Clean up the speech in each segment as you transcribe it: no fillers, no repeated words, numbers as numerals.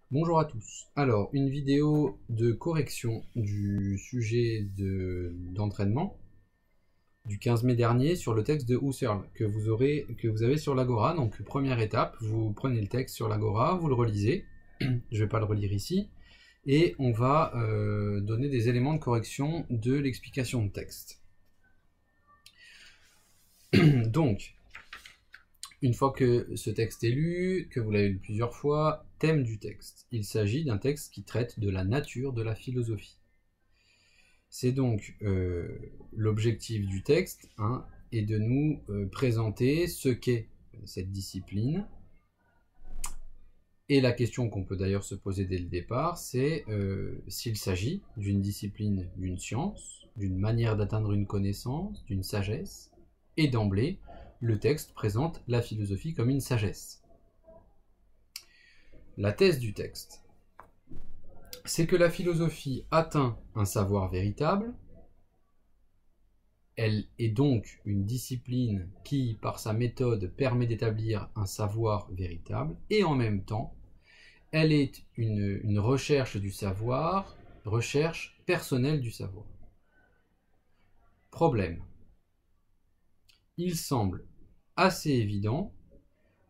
Bonjour à tous. Alors, une vidéo de correction du sujet d'entraînement du 15 mai dernier sur le texte de Husserl que vous avez sur l'Agora. Donc, première étape, vous prenez le texte sur l'Agora, vous le relisez. Je ne vais pas le relire ici. Et on va donner des éléments de correction de l'explication de texte. Donc, une fois que ce texte est lu, que vous l'avez lu plusieurs fois, thème du texte. Il s'agit d'un texte qui traite de la nature de la philosophie. C'est donc l'objectif du texte est de nous présenter ce qu'est cette discipline. Et la question qu'on peut d'ailleurs se poser dès le départ, c'est s'il s'agit d'une discipline, d'une science, d'une manière d'atteindre une connaissance, d'une sagesse, et d'emblée, le texte présente la philosophie comme une sagesse. La thèse du texte, c'est que la philosophie atteint un savoir véritable. Elle est donc une discipline qui, par sa méthode, permet d'établir un savoir véritable, et en même temps, elle est une recherche du savoir, recherche personnelle du savoir. Problème. Il semble assez évident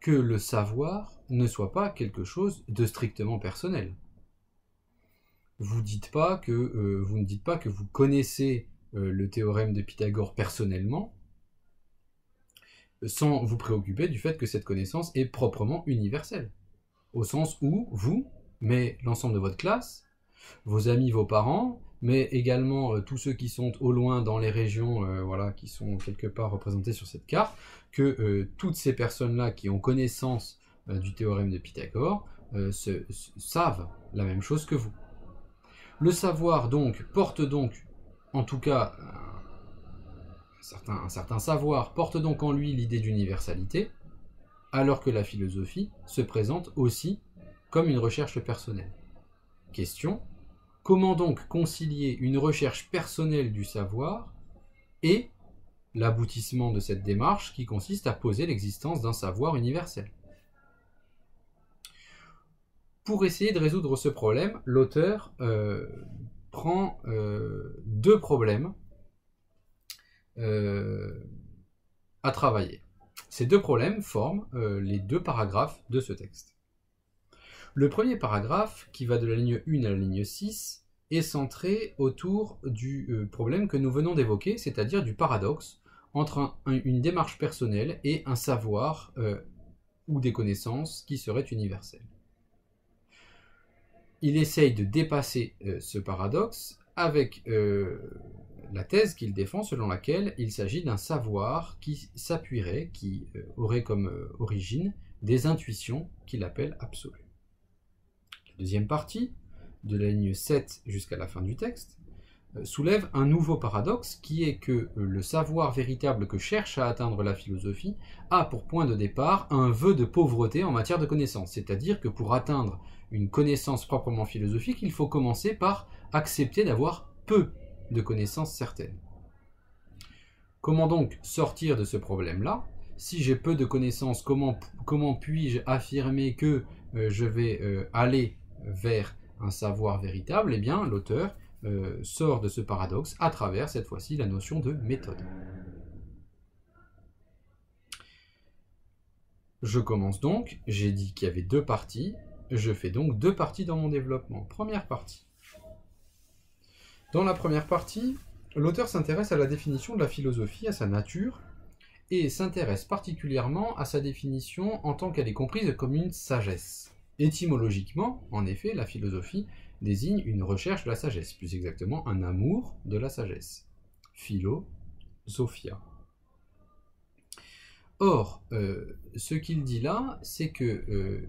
que le savoir ne soit pas quelque chose de strictement personnel. Vous ne dites pas que vous connaissez le théorème de Pythagore personnellement, sans vous préoccuper du fait que cette connaissance est proprement universelle. Au sens où vous, mais l'ensemble de votre classe, vos amis, vos parents, mais également tous ceux qui sont au loin dans les régions qui sont quelque part représentées sur cette carte, que toutes ces personnes-là qui ont connaissance du théorème de Pythagore savent la même chose que vous. Le savoir donc porte donc, en tout cas un certain savoir porte donc en lui l'idée d'universalité, alors que la philosophie se présente aussi comme une recherche personnelle. Question: comment donc concilier une recherche personnelle du savoir et l'aboutissement de cette démarche qui consiste à poser l'existence d'un savoir universel? Pour essayer de résoudre ce problème, l'auteur prend deux problèmes à travailler. Ces deux problèmes forment les deux paragraphes de ce texte. Le premier paragraphe, qui va de la ligne 1 à la ligne 6, est centré autour du problème que nous venons d'évoquer, c'est-à-dire du paradoxe entre une démarche personnelle et un savoir ou des connaissances qui seraient universelles. Il essaye de dépasser ce paradoxe avec la thèse qu'il défend, selon laquelle il s'agit d'un savoir qui s'appuierait, qui aurait comme origine des intuitions qu'il appelle absolues. La deuxième partie, de la ligne 7 jusqu'à la fin du texte, soulève un nouveau paradoxe qui est que le savoir véritable que cherche à atteindre la philosophie a pour point de départ un vœu de pauvreté en matière de connaissance, c'est-à-dire que pour atteindre une connaissance proprement philosophique, il faut commencer par accepter d'avoir peu de connaissances certaines. Comment donc sortir de ce problème-là? Si j'ai peu de connaissances, comment puis-je affirmer que je vais aller vers un savoir véritable? Eh bien, l'auteur sort de ce paradoxe à travers, cette fois-ci, la notion de méthode. Je commence donc, j'ai dit qu'il y avait deux parties, je fais donc deux parties dans mon développement. Première partie. Dans la première partie, l'auteur s'intéresse à la définition de la philosophie, à sa nature, et s'intéresse particulièrement à sa définition en tant qu'elle est comprise comme une sagesse. Étymologiquement, en effet, la philosophie désigne une recherche de la sagesse, plus exactement un amour de la sagesse. Philosophia. Or, ce qu'il dit là, c'est que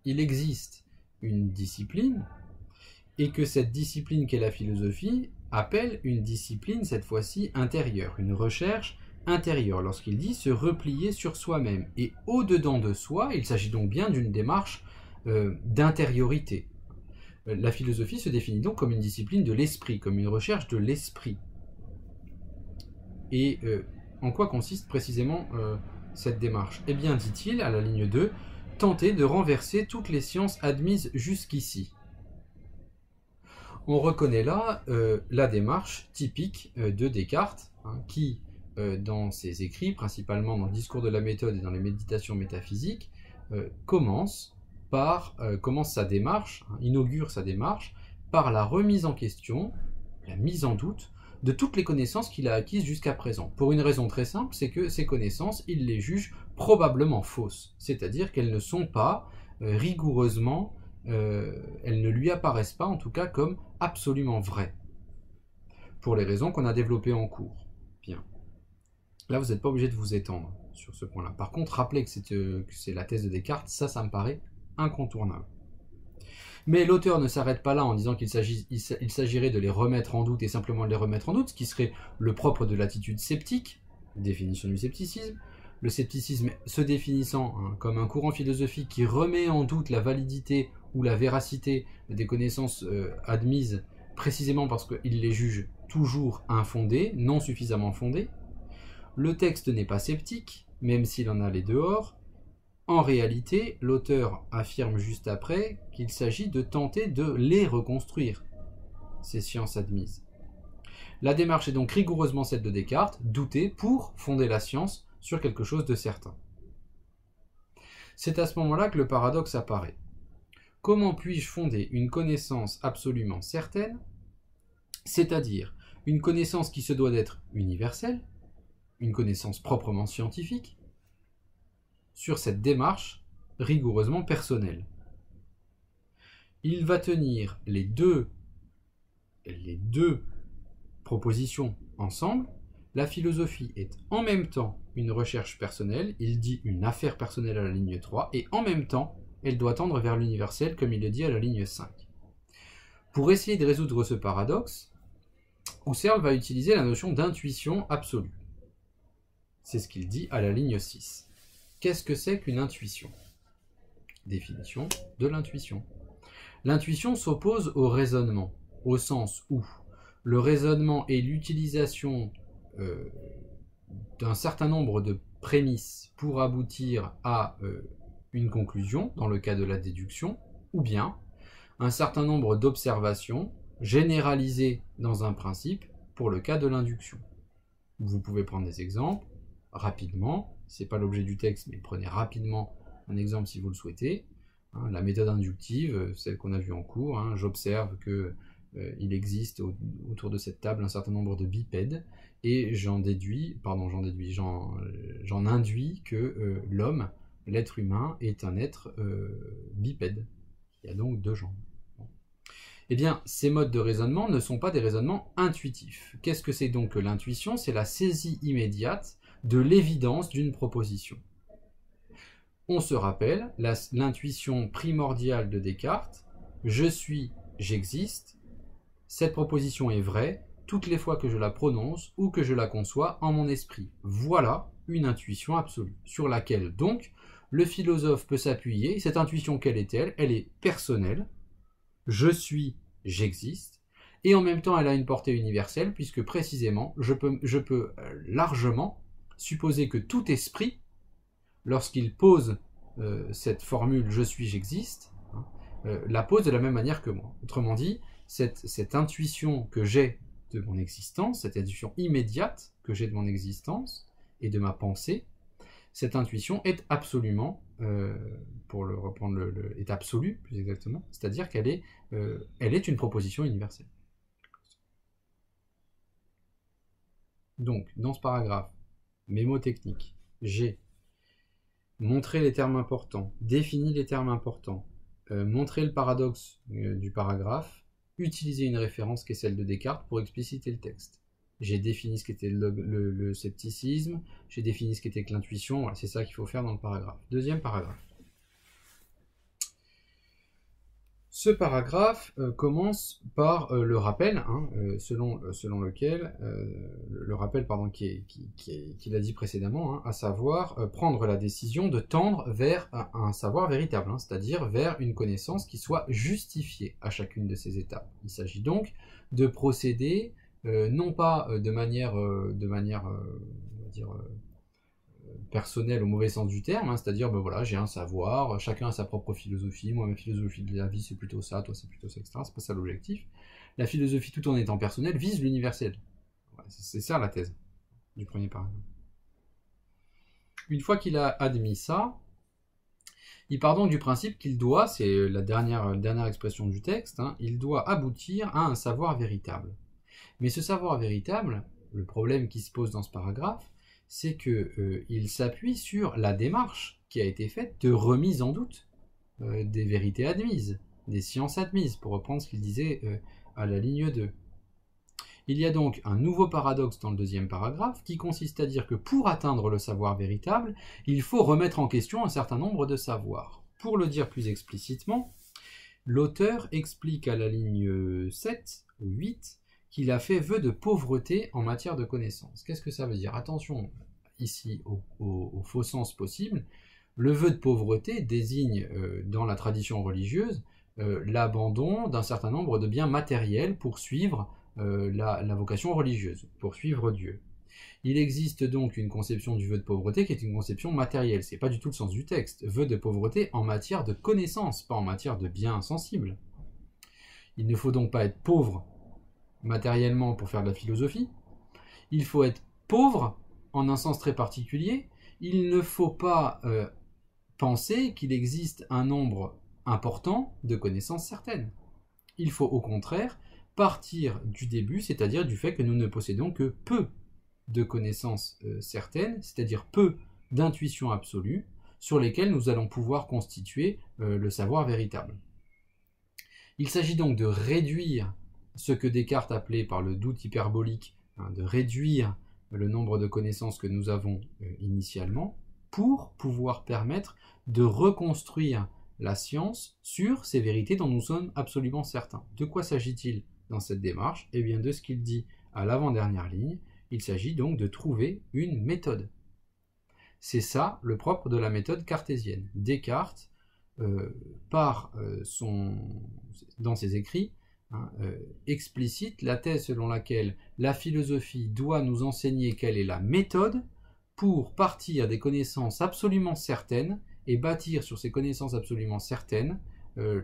il existe une discipline, et que cette discipline qu'est la philosophie appelle une discipline, cette fois-ci, intérieure, une recherche intérieure, lorsqu'il dit se replier sur soi-même. Et au-dedans de soi, il s'agit donc bien d'une démarche d'intériorité. La philosophie se définit donc comme une discipline de l'esprit, comme une recherche de l'esprit. Et en quoi consiste précisément cette démarche? Eh bien, dit-il, à la ligne 2, tenter de renverser toutes les sciences admises jusqu'ici. On reconnaît là la démarche typique de Descartes, hein, qui, dans ses écrits, principalement dans le discours de la méthode et dans les méditations métaphysiques, commence sa démarche, hein, inaugure sa démarche, par la remise en question, la mise en doute, de toutes les connaissances qu'il a acquises jusqu'à présent. Pour une raison très simple, c'est que ces connaissances, il les juge probablement fausses, c'est-à-dire qu'elles ne sont pas rigoureusement, elles ne lui apparaissent pas en tout cas comme absolument vraies, pour les raisons qu'on a développées en cours. Bien. Là, vous n'êtes pas obligé de vous étendre sur ce point-là. Par contre, rappelez que c'est la thèse de Descartes, ça me paraît incontournable. Mais l'auteur ne s'arrête pas là en disant qu'il s'agirait de les remettre en doute et simplement de les remettre en doute, ce qui serait le propre de l'attitude sceptique, définition du scepticisme. Le scepticisme se définissant comme un courant philosophique qui remet en doute la validité ou la véracité des connaissances admises précisément parce qu'il les juge toujours infondées, non suffisamment fondées. Le texte n'est pas sceptique, même s'il en a les dehors. En réalité, l'auteur affirme juste après qu'il s'agit de tenter de les reconstruire, ces sciences admises. La démarche est donc rigoureusement celle de Descartes, douter pour fonder la science sur quelque chose de certain. C'est à ce moment-là que le paradoxe apparaît. Comment puis-je fonder une connaissance absolument certaine, c'est-à-dire une connaissance qui se doit d'être universelle, une connaissance proprement scientifique, sur cette démarche rigoureusement personnelle? Il va tenir les deux propositions ensemble. La philosophie est en même temps une recherche personnelle, il dit une affaire personnelle à la ligne 3, et en même temps, elle doit tendre vers l'universel, comme il le dit à la ligne 5. Pour essayer de résoudre ce paradoxe, Husserl va utiliser la notion d'intuition absolue. C'est ce qu'il dit à la ligne 6. Qu'est-ce que c'est qu'une intuition? Définition de l'intuition. L'intuition s'oppose au raisonnement, au sens où le raisonnement est l'utilisation d'un certain nombre de prémices pour aboutir à une conclusion, dans le cas de la déduction, ou bien un certain nombre d'observations généralisées dans un principe pour le cas de l'induction. Vous pouvez prendre des exemples rapidement, ce n'est pas l'objet du texte, mais prenez rapidement un exemple si vous le souhaitez. La méthode inductive, celle qu'on a vue en cours, j'observe que il existe autour de cette table un certain nombre de bipèdes et j'en induis que l'homme, l'être humain, est un être bipède. Il y a donc deux jambes. Eh bien, ces modes de raisonnement ne sont pas des raisonnements intuitifs. Qu'est-ce que c'est donc que l'intuition? C'est la saisie immédiate de l'évidence d'une proposition. On se rappelle l'intuition primordiale de Descartes, je suis, j'existe, cette proposition est vraie toutes les fois que je la prononce ou que je la conçois en mon esprit. Voilà une intuition absolue, sur laquelle donc le philosophe peut s'appuyer. Cette intuition, quelle est-elle? Elle est personnelle, je suis, j'existe, et en même temps elle a une portée universelle, puisque précisément je peux largement supposer que tout esprit, lorsqu'il pose cette formule « je suis, j'existe », la pose de la même manière que moi. Autrement dit, cette intuition que j'ai de mon existence, cette intuition immédiate que j'ai de mon existence et de ma pensée, cette intuition est absolument, pour le reprendre, est absolue, plus exactement, c'est-à-dire qu'elle est, elle est une proposition universelle. Donc, dans ce paragraphe, mémotechnique, j'ai montré les termes importants, défini les termes importants, montré le paradoxe du paragraphe, utiliser une référence qui est celle de Descartes pour expliciter le texte. J'ai défini ce qu'était le scepticisme, j'ai défini ce qu'était que l'intuition, voilà, c'est ça qu'il faut faire dans le paragraphe. Deuxième paragraphe. Ce paragraphe commence par le rappel, selon lequel, le rappel qu'il a dit précédemment, à savoir prendre la décision de tendre vers un savoir véritable, c'est-à-dire vers une connaissance qui soit justifiée à chacune de ces étapes. Il s'agit donc de procéder non pas de manière on va dire, personnel au mauvais sens du terme, hein, c'est-à-dire ben voilà, j'ai un savoir, chacun a sa propre philosophie, moi ma philosophie de la vie c'est plutôt ça, toi c'est plutôt ça, etc. C'est pas ça l'objectif. La philosophie tout en étant personnelle vise l'universel. Voilà, c'est ça la thèse du premier paragraphe. Une fois qu'il a admis ça, il part donc du principe qu'il doit, c'est la dernière expression du texte, hein, il doit aboutir à un savoir véritable. Mais ce savoir véritable, le problème qui se pose dans ce paragraphe, c'est qu'il s'appuie sur la démarche qui a été faite de remise en doute des vérités admises, des sciences admises, pour reprendre ce qu'il disait à la ligne 2. Il y a donc un nouveau paradoxe dans le deuxième paragraphe qui consiste à dire que pour atteindre le savoir véritable, il faut remettre en question un certain nombre de savoirs. Pour le dire plus explicitement, l'auteur explique à la ligne 7 ou 8 qu'il a fait vœu de pauvreté en matière de connaissances. Qu'est-ce que ça veut dire? Attention ici au faux sens possible. Le vœu de pauvreté désigne dans la tradition religieuse l'abandon d'un certain nombre de biens matériels pour suivre la vocation religieuse, pour suivre Dieu. Il existe donc une conception du vœu de pauvreté qui est une conception matérielle. C'est pas du tout le sens du texte. Vœu de pauvreté en matière de connaissances, pas en matière de biens sensibles. Il ne faut donc pas être pauvre matériellement pour faire de la philosophie. Il faut être pauvre en un sens très particulier. Il ne faut pas penser qu'il existe un nombre important de connaissances certaines. Il faut au contraire partir du début, c'est-à-dire du fait que nous ne possédons que peu de connaissances certaines, c'est-à-dire peu d'intuitions absolues, sur lesquelles nous allons pouvoir constituer le savoir véritable. Il s'agit donc de réduire ce que Descartes appelait par le doute hyperbolique, hein, de réduire le nombre de connaissances que nous avons initialement, pour pouvoir permettre de reconstruire la science sur ces vérités dont nous sommes absolument certains. De quoi s'agit-il dans cette démarche? Eh bien de ce qu'il dit à l'avant-dernière ligne, il s'agit donc de trouver une méthode. C'est ça le propre de la méthode cartésienne. Descartes, dans ses écrits, hein, explicite la thèse selon laquelle la philosophie doit nous enseigner quelle est la méthode pour partir des connaissances absolument certaines et bâtir sur ces connaissances absolument certaines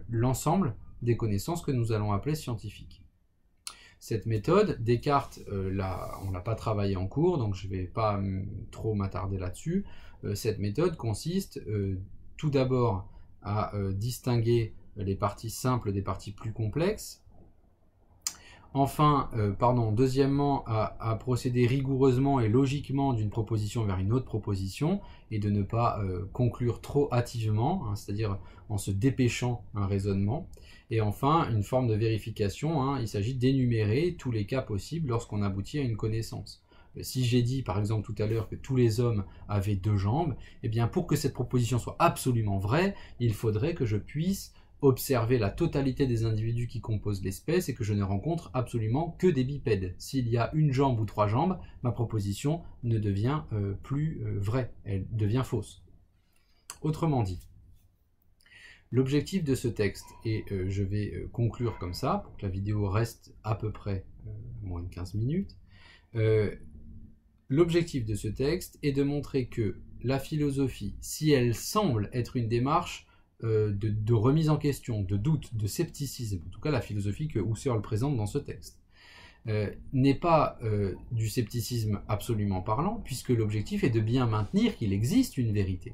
l'ensemble des connaissances que nous allons appeler scientifiques. Cette méthode, Descartes, on ne l'a pas travaillée en cours, donc je ne vais pas trop m'attarder là-dessus. Cette méthode consiste tout d'abord à distinguer les parties simples des parties plus complexes. Enfin, deuxièmement, à procéder rigoureusement et logiquement d'une proposition vers une autre proposition et de ne pas conclure trop hâtivement, hein, c'est-à-dire en se dépêchant un raisonnement. Et enfin, une forme de vérification, hein, il s'agit d'énumérer tous les cas possibles lorsqu'on aboutit à une connaissance. Si j'ai dit par exemple tout à l'heure que tous les hommes avaient 2 jambes, eh bien pour que cette proposition soit absolument vraie, il faudrait que je puisse observer la totalité des individus qui composent l'espèce et que je ne rencontre absolument que des bipèdes. S'il y a 1 jambe ou 3 jambes, ma proposition ne devient plus vraie, elle devient fausse. Autrement dit, l'objectif de ce texte, et je vais conclure comme ça, pour que la vidéo reste à peu près moins de 15 minutes, l'objectif de ce texte est de montrer que la philosophie, si elle semble être une démarche de remise en question, de doute, de scepticisme, en tout cas la philosophie que Husserl présente dans ce texte, n'est pas du scepticisme absolument parlant, puisque l'objectif est de bien maintenir qu'il existe une vérité.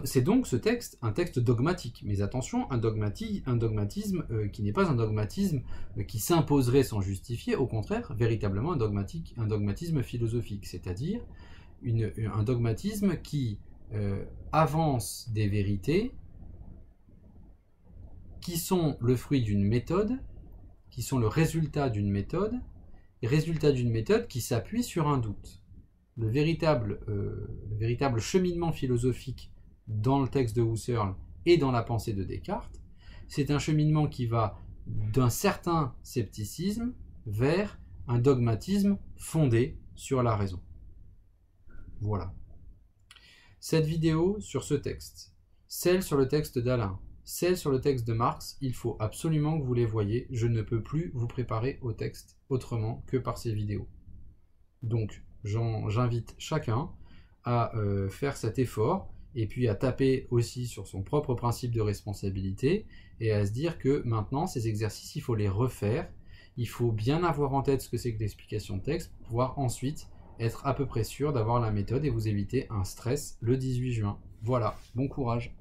C'est donc ce texte un texte dogmatique, mais attention, un dogmatisme qui n'est pas un dogmatisme qui s'imposerait sans justifier, au contraire, véritablement un dogmatisme philosophique, c'est-à-dire un dogmatisme qui avance des vérités qui sont le fruit d'une méthode, qui sont le résultat d'une méthode qui s'appuie sur un doute. Le véritable cheminement philosophique dans le texte de Husserl et dans la pensée de Descartes, c'est un cheminement qui va d'un certain scepticisme vers un dogmatisme fondé sur la raison. Voilà. Cette vidéo sur ce texte, celle sur le texte d'Alain, celle sur le texte de Marx, il faut absolument que vous les voyiez. Je ne peux plus vous préparer au texte autrement que par ces vidéos. Donc, j'invite chacun à faire cet effort, et puis à taper aussi sur son propre principe de responsabilité, et à se dire que maintenant, ces exercices, il faut les refaire, il faut bien avoir en tête ce que c'est que l'explication de texte, pour pouvoir ensuite être à peu près sûr d'avoir la méthode et vous éviter un stress le 18 juin. Voilà, bon courage.